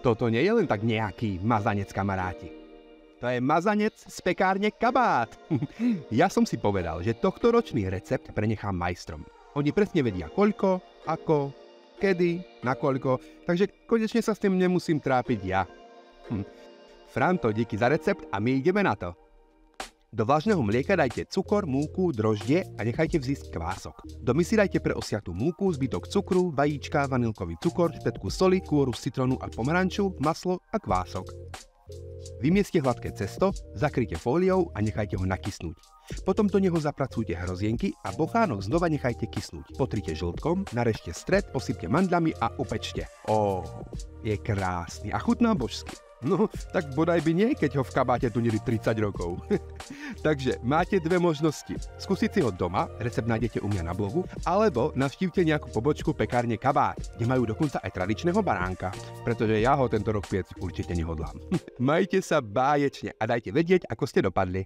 Toto nie je len tak nejaký mazanec, kamaráti. To je mazanec z pekárne Kabát. Ja som si povedal, že tohtoročný recept prenechám majstrom. Oni presne vedia koľko, ako, kedy, nakoľko, takže konečne sa s tým nemusím trápiť ja. Franto, díky za recept a my ideme na to. Do vlažného mlieka dajte cukor, múku, droždie a nechajte vzísť kvások. Do misy dajte preosiatú múku, zbytok cukru, vajíčka, vanilkový cukor, špätku soli, kôru z citrónu a pomaranču, maslo a kvások. Vymieste hladké cesto, zakryjte fóliou a nechajte ho nakysnúť. Potom do neho zapracujte hrozienky a bochánok znova nechajte kysnúť. Potrite žltkom, narežte stred, posypte mandľami a upečte. Je krásny a chutná božsky. No, tak bodaj by nie, keď ho v kabáte tunili 30 rokov. Takže máte dve možnosti. Skúsiť si ho doma, recept nájdete u mňa na blogu, alebo navštívte nejakú pobočku pekárne Kabát, kde majú dokonca aj tradičného baránka, pretože ja ho tento rok piec určite nehodlám. Majte sa báječne a dajte vedieť, ako ste dopadli.